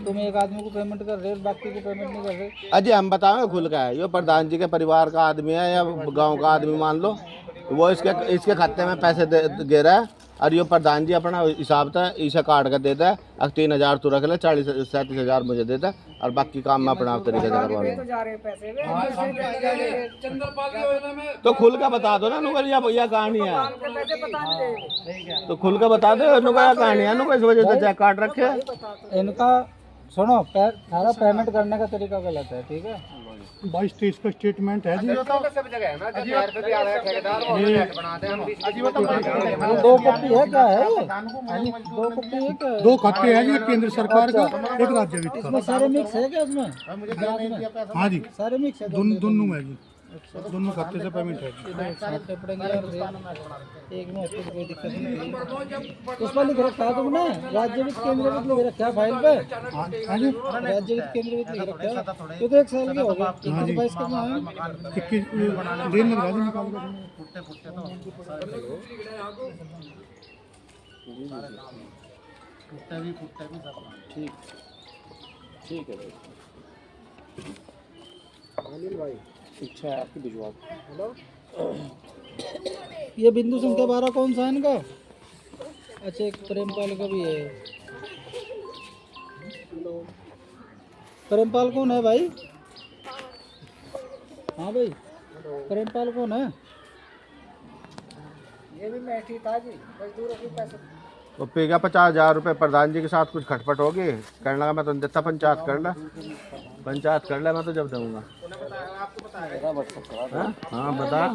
तुम एक आदमी को पेमेंट कर रहे हो, बाकी को पेमेंट नहीं कर रहे। अजय हम बताओ खुल का है, ये प्रधान जी के परिवार का आदमी है या गांव का आदमी मान लो, वो इसके खाते में पैसे दे रहा है और ये प्रधान जी अपना हिसाब था इसे काट कर देता है। अब 3,000 तू रख ले, 37,000 मुझे देता है और बाकी काम मैं अपना तरीके से करवा लूँ। तो खुल का बता दो ना नुकर, या कहानी है तो खुल का बता दो नुकर कहानी है नुकर, इस वजह से चेक काट रखे। इनका सुनो, सारा पेमेंट करने का तरीका गलत है, ठीक है। 22-23 का स्टेटमेंट है जी। ये 2 कॉपी है क्या है? 2 कॉपी है क्या? 2 खाते हैं जी, केंद्र सरकार का, एक राज्य वित्त इसमें सारे मिक्स है क्या इसमें? हाँ जी, सारे मिक्स है दोनों में जी, दोनों खाते से पेमेंट है। खाते पड़ेंगे और एक में होते तो कोई दिक्कत नहीं। उस पर लिख रखा है तुमने राज्य वित्त केंद्र वित्त लिख रखा है फाइल पे। हाँ जी, राज्य वित्त केंद्र वित्त लिख रखा है। ये तो 1 साल के हो गए। 21-22 का है। 21 दिन लग रहा है निकाल कर। ठीक है भाई, इच्छा है आपकी भिजवा। ये बिंदु संख्या 12 कौन सा है इनका? अच्छा, एक प्रेमपाल का भी है। प्रेमपाल कौन है भाई? हाँ भाई, प्रेमपाल कौन है? ये भी मैठी था जी, मजदूरों के पैसे। तो पेगा 50,000 रुपये प्रधान जी के साथ कुछ खटपट होगी, कहने लगा मैं तो देता, पंचायत कर ले मैं तो जब दूंगा। हाँ बता।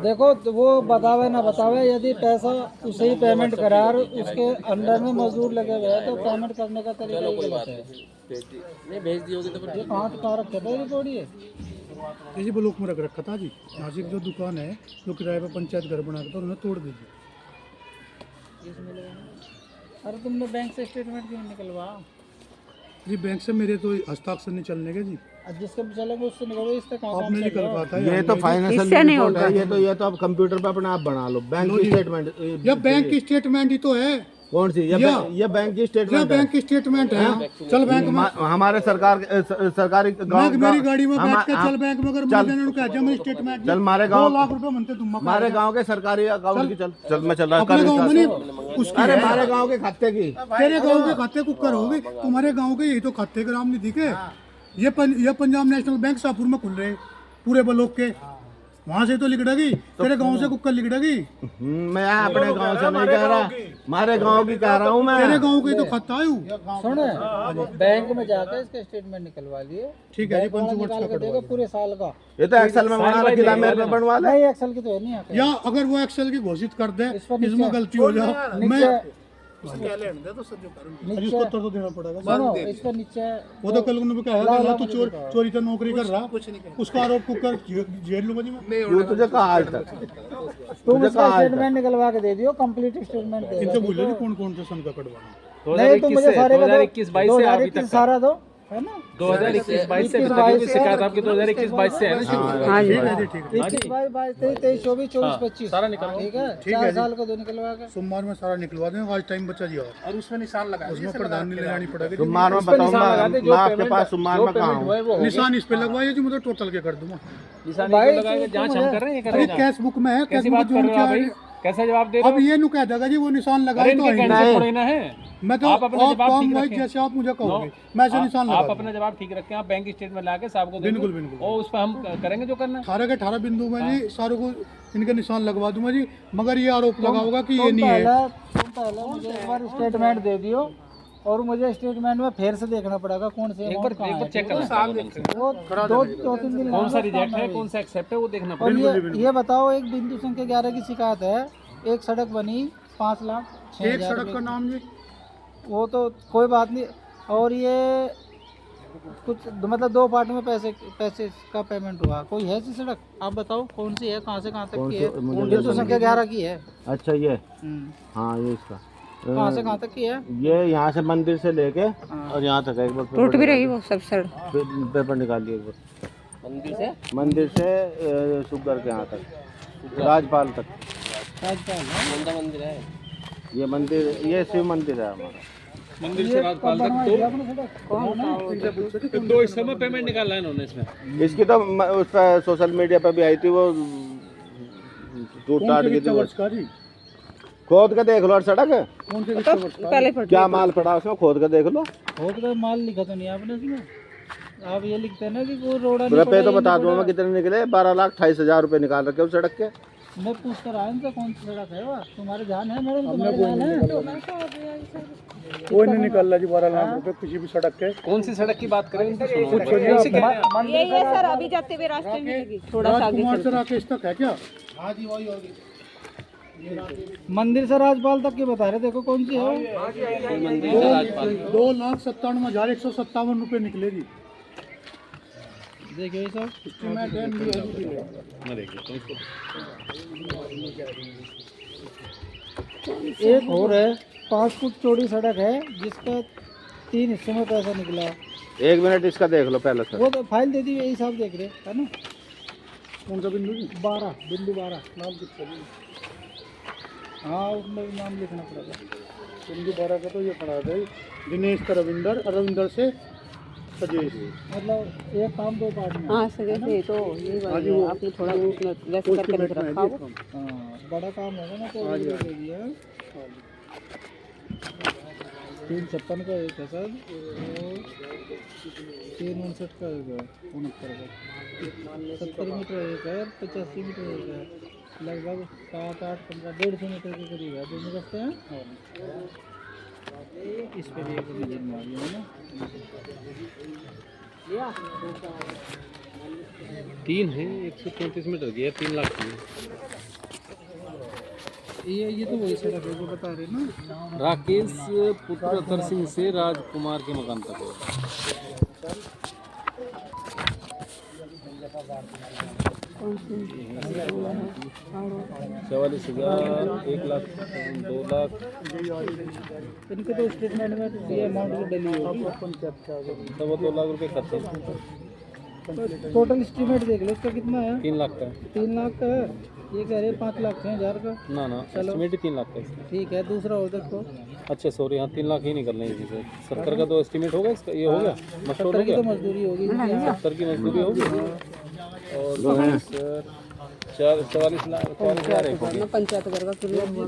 देखो तो वो बतावे ना बतावे, यदि पैसा उसे ही पेमेंट करा और उसके अंडर में मजदूर लगे हुए हैं तो पेमेंट करने का तरीका ही गलत है। नहीं भेज दी होगी तो ये कहाँ रखे थे रिपोर्ट? ये ब्लॉक में रख रखा था जी। यहाँ से जो दुकान है जो किराए पर पंचायत घर बना था उन्होंने तोड़ दीजिए। अरे तुमने बैंक से स्टेटमेंट क्यों निकलवा? जी बैंक से मेरे तो हस्ताक्षर नहीं चलने के जी। जिसके चलेंगे उससे निकलो, इससे कहाँ आपने निकल पाता है? ये तो फाइनेंशियल रिपोर्ट है, ये तो आप कंप्यूटर पे अपने आप बना लो। बैंक की स्टेटमेंट, ये बैंक की स्टेटमेंट ही तो है। कौन सी? ये बैंक की स्टेटमेंट, बैंक की स्टेटमेंट है। चल बैंक में हमारे सरकारी गाँव मेरी गाड़ी में बैठ के चल बैंक में, अगर मुझे स्टेटमेंट चल मारे गाँव 2 लाख रुपए मनते तुम हमारे गाँव के सरकारी अकाउंट की चल मैं चल रहा अपने गाँव में नहीं, उसकी अरे हमारे गाँव के खाते की, तेरे गाँव के खाते कुकर होगी, तुम्हारे गाँव के यही तो खाते ग्राम निधि के। ये पंजाब नेशनल बैंक शाहपुर में खुल रहे पूरे ब्लॉक के, वहाँ से तो लिखड़ेगी, तेरे गांव से कुकर लिखड़ेगी। मैं अपने गांव से नहीं कह रहा, हमारे गांव की कह रहा हूँ मैं। तेरे गांव के तो खाता है। सुने, बैंक में जाकर इसका स्टेटमेंट निकलवा लिए, ठीक है जी, 5 वर्ष का देगा पूरे साल का। ये तो एक्सेल में बना रखी था, मेरे पे बनवा ले। नहीं, एक्सेल की तो है नहीं। या अगर वो एक्सेल की घोषित कर दे, इसमें गलती हो जाए, मैं इसको तो देना पड़ेगा। इस पर नीचे वो तो कल उन्होंने कहा तू चोरी का नौकरी कर रहा, उसका आरोप कुकर जेल लूंगा जी मैं। वो तुझे कहा आज तक? तुम इसका स्टेटमेंट निकलवा के दे दियो, कंप्लीट स्टेटमेंट दे। इनसे बोलो जी कौन कौन से सन का कटवाना। नहीं तुम मुझे सारे 2021-22 सारा दो, है ना? 2021-22 से शिकायत आपकी 2021-22 से है ना? हाँ जी, ठीक है। 21-22, 23, 24, 24-25 सारा निकालो। ठीक है, 4 साल को दो निकलवा के। सोमवार में सारा निकलवा देंगे, आज टाइम बचा जी। और उसमें निशान लगा, उसमें प्रधान नहीं लगानी पड़ेगी। सोमवार में बताऊंगा मैं आपके पास, सोमवार में कहाँ हूँ? निशान इस पे लगवाइए जी, मुझे टोटल के कर दूंगा। निशान लगाएंगे, जांच हम कर रहे हैं। अरे कैश बुक में है, कैश बुक जो कैसा जवाब दे रहे हो? अब ये नु कह देगा जी वो निशान लगाए तो थोड़ी ना है। मैं तो आप अपना जवाब ठीक रखें। जैसे आप मुझे कहोगे मैं ऐसे निशान लगा आप अपना जवाब ठीक रखें, आप बैंक स्टेटमेंट ला के साहब को बिल्कुल बिल्कुल, और उस पर हम करेंगे जो करना है। 18 के 18 बिंदु में जी सारों को इनके निशान लगवा दूंगा जी, मगर ये आरोप लगा होगा कि ये नहीं है। तुम पहले मुझे एक बार स्टेटमेंट दे दियो और मुझे स्टेटमेंट में फिर से देखना पड़ेगा कौन से एक बार चेक करना, वो 2-3 दिन कौन सा रिजेक्ट है कौन सा एक्सेप्ट है वो देखना और ये बताओ, एक बिंदु संख्या 11 की शिकायत है, एक सड़क बनी 5 लाख 6 एक हजार सड़क का नाम जी, वो तो कोई बात नहीं। और ये कुछ मतलब 2 पार्ट में पैसे का पेमेंट हुआ, कोई है ऐसी सड़क? आप बताओ कौन सी है, कहाँ से कहाँ तक की है? बिंदु संख्या 11 की है। अच्छा ये हाँ ये इसका कहाँ से कहाँ तक की है? ये यहाँ से मंदिर से लेके और यहाँ तक एक बार टूट भी रही वो सब सड़। पेपर निकालिए एक बार। मंदिर से शुगर के यहाँ तक, राजपाल तक। राजपाल कौन सा मंदिर है? ये मंदिर, ये शिव मंदिर है हमारा। मंदिर से राजपाल तक दो हिस्सों में पेमेंट निकाला है इन्होंने इसमें। इसकी तो उस पर सोशल मीडिया पे भी आई थी, वो टूट टाट गई थी। खोद के देख लो और सड़क पहले क्या माल पड़ा उसमें, खोद के देख लो। हो तो माल लिखा तो नहीं आपने इसमें, आप ये लिखते हैं ना कि कोई रोड़ा नहीं रुपए तो पड़ा, बता दूं मैं कितने निकले, 12,28,000 रुपए निकाल रखे उस सड़क के। मैं पूछ कर आया इनसे कौन सी सड़क है वो, तुम्हारे जान है मेरे, तुम्हारे जान है। कोई नहीं निकल रहा जी 12 लाख रुपए किसी भी सड़क के। कौन सी सड़क की बात करें इनको सुनो। ये सर अभी जाते हुए रास्ते में लगी, थोड़ा सा आगे राजकुमार से राकेश तक है क्या? मंदिर से राजपाल तक की बता रहे, देखो कौन सी है। 2,97,157 रुपए निकले जी। देखिए सर, एक और है 5 फुट चौड़ी सड़क है जिसका 3 हिस्सों में पैसा निकला। 1 मिनट इसका देख लो पहले सर। वो तो फाइल दे दी, यही साहब देख रहे है ना। कौन सा बिंदु जी? 12 बिंदु 12 नाम किसका? हाँ उसमें भी नाम लिखना पड़ेगा। बिंदु 12 का तो ये पड़ा है दिनेश का रविंदर, रविंदर से सजेश। मतलब एक काम 2 पार्ट में। हाँ सर जैसे तो ये बात है, आपने थोड़ा उसमें वैसे करके रखा हो। हाँ बड़ा काम होगा ना तो ये दे दिया। 356 का एक है सर, 359 का एक है, 69 का 70 मीटर एक है, 85 मीटर एक है, लगभग 7, 8, 15, 150 मीटर के करीब है दोनों रास्ते हैं। इस पे भी एक नजर मारी है ना। 3 है, 133 मीटर की है, 3 लाख की है। ये तो वही सड़क है जो बता रहे ना। राकेश पुत्र अतर सिंह से राजकुमार के मकान तक है। 44,000, 1 लाख, 2 लाख। इनके तो स्टेटमेंट में ये अमाउंट तो डली होगी। 2 लाख रुपए खर्चे, टोटल एस्टीमेट देख लो इसका कितना है। 3 लाख का है। 3 लाख का है, ये कह रहे 5,06,000 का। ना एस्टिमेट ही 3 लाख का है इसका। ठीक है, दूसरा और देखो। अच्छा सॉरी, हाँ 3 लाख ही निकल रहे हैं इसी से। 70 का तो एस्टिमेट होगा इसका, ये हो गया मशहूर हो की गया। तो मजदूरी होगी। 70 की मजदूरी होगी और 44 लाख 44,000 एक हो गया। पंचायत घर का क्लियर हुआ।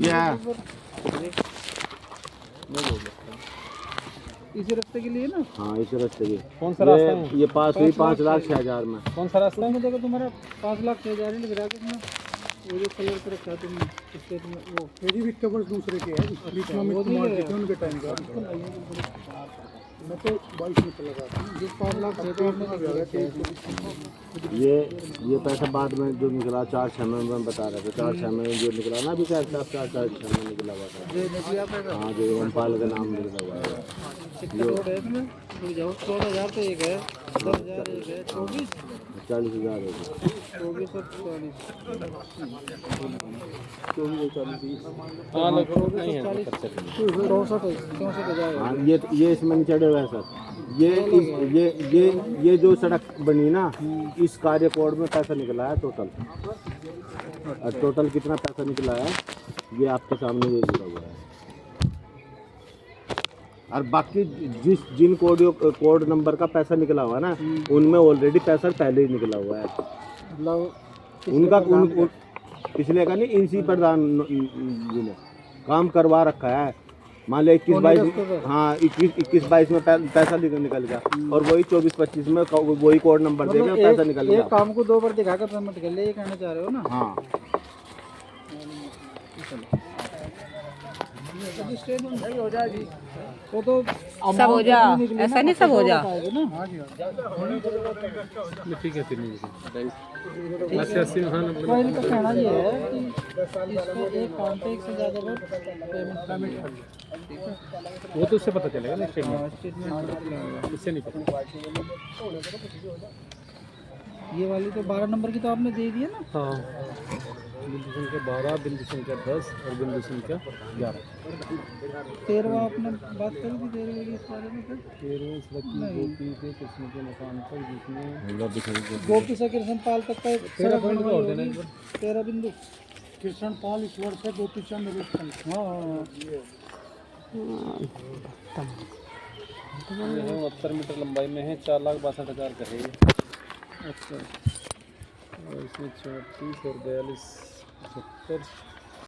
इसी रास्ते के लिए ना। हाँ इसी रास्ते की। कौन सा रास्ता है? ये पास हुई 5,06,000 में। कौन सा रास्ता है? उसमें देखो तुम्हारा 5,06,000 ही लिख रहा है कितना। वो जो कलर पे रखा है तुमने स्टेटमेंट, वो मेरी भी टेबल दूसरे के है, विक्रमित कुमार जी के उनके टाइम का। मैं तो 22 में चला गया। जिस 5,06,000 में ये पैसा बाद में जो निकला 4-6 में बता रहे थे, 4-6 में जो निकला ना अभी 4-6 में निकला हुआ था। हाँ जो ओमपाल का नाम निकला हुआ है। जो है इसमें 14,000 तो एक है, 10,000 एक है, 24 40,000 है। 24 और 40 हाँ लगभग नहीं है 64,000। हाँ ये इसमें नहीं चढ़े हुए हैं सर। ये जो सड़क बनी ना, इस कार्य कोड में पैसा निकला है टोटल। और टोटल कितना पैसा निकला है ये आपके सामने ये जुड़ा हुआ है। और बाकी जिन कोड नंबर का पैसा निकला हुआ है ना, उनमें ऑलरेडी पैसा पहले ही निकला हुआ है। मतलब उनका पिछले का नहीं, इसी प्रधान जी ने काम करवा रखा है। मान लिया 21-22, हाँ 21-22 में पैसा निकल गया और वही 24-25 में वही कोड नंबर देगा, पैसा निकल गया। एक काम को 2 बार दिखाकर पेमेंट कर ले, ये कहना चाह रहे हो ना। हाँ हो जाएगी वो तो सब हो जा, ऐसा नहीं सब हो जा। ठीक है, 80 हाँ नंबर। तो इनका कहना ये है कि इसको एक काम पे 1 से ज़्यादा बार पेमेंट कर, ठीक है। वो तो उससे पता चलेगा ना स्टेटमेंट, स्टेटमेंट इससे नहीं पता। ये वाली तो 12 नंबर की तो आपने दे दी है ना। हाँ बिंदु संख्या 12, बिंदु संख्या 10 और बिंदु संख्या 11। 13वां आपने बात करी थी 13वें की इस बारे में फिर। 13वें सड़क की गोपी के कृष्ण के मकान पर जिसमें गोपी से कृष्ण पाल तक का 13 बिंदु। कृष्ण पाल ईश्वर से गोपी चंद ये है 69 मीटर लंबाई में है, 4,62,000 का है ये। अच्छा और इसमें 34 और 42 75